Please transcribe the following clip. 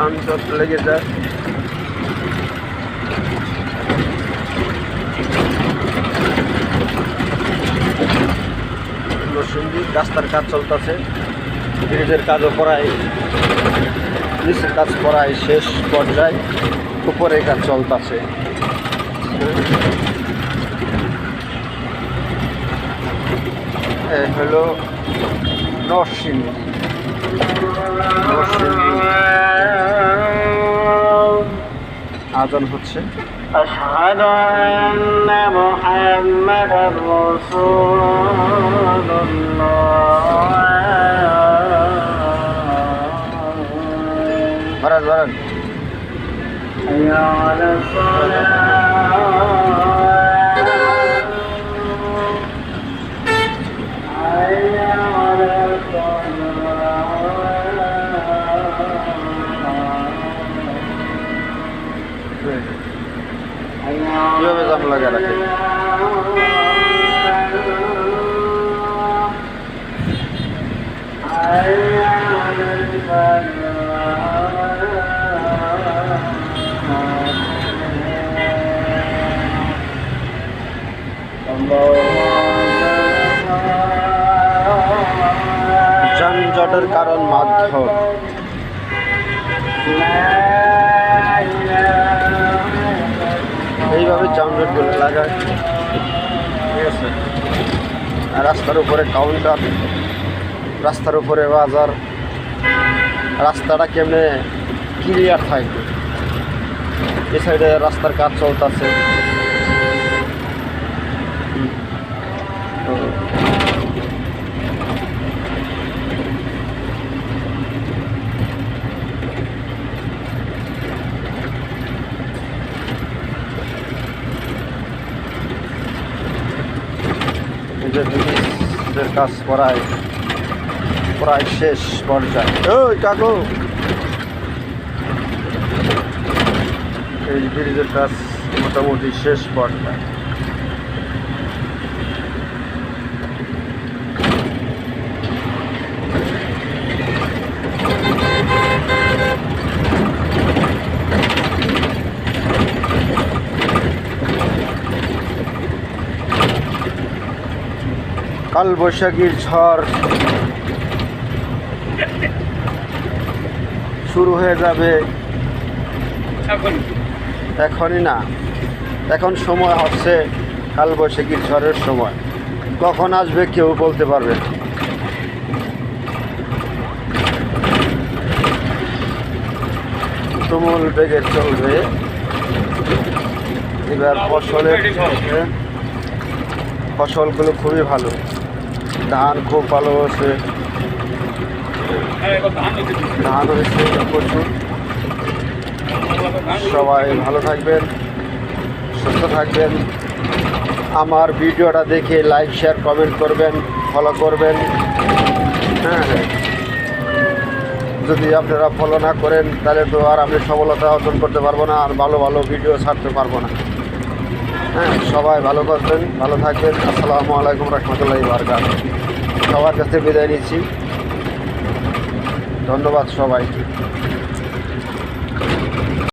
যানজট লেগে যায়। নরসিংদী রাস্তার কাজ চলতেছে, ব্রিজের কাজও প্রায় নিচের কাজ প্রায় শেষ পর্যায়ে, উপরে কাজ চলতেছে। হলো নরসিংদী আজান হচ্ছে। আশহাদু আন্না মুহাম্মাদার রাসূলুল্লাহ। বারান বারান হাইয়া আলাস সালাহ। কীভাবে জাম লাগা রাখে? যানজটের কারণ মাধ্যম। এইভাবে যানজটগুলো লাগায়, ঠিক আছে। রাস্তার উপরে কাউন্টার, রাস্তার উপরে বাজার, রাস্তাটা কেমনে ক্লিয়ার থাকবে। এ সাইডে রাস্তার কাজ চলতেছে। ব্রিজের কাজ প্রায় শেষ পর্যায়ে। ওই কাকু, এই ব্রিজের কাজ মোটামুটি শেষ পর্যায়ে। কালবৈশাখীর ঝড় শুরু হয়ে যাবে এখনই না, এখন সময় হচ্ছে কালবৈশাখীর ঝড়ের সময়। কখন আসবে কেউ বলতে পারবে না। তুমুল বেগে চলবে এবার। ফসলগুলো খুবই ভালো, ধান খুব ভালো হয়েছে, ধান হয়েছে প্রচুর। সবাই ভালো থাকবেন, সুস্থ থাকবেন। আমার ভিডিওটা দেখে লাইক, শেয়ার, কমেন্ট করবেন, ফলো করবেন। হ্যাঁ, যদি আপনারা ফলো না করেন তাহলে তো আর আমি সফলতা অর্জন করতে পারবো না, আর ভালো ভালো ভিডিও ছাড়তে পারবো না। হ্যাঁ, সবাই ভালো করবেন, ভালো থাকবেন। আসসালামু আলাইকুম রহমতুল্লাহি ওয়া বারাকাতুহু। সবার কাছে বিদায় নিচ্ছি। ধন্যবাদ সবাইকে।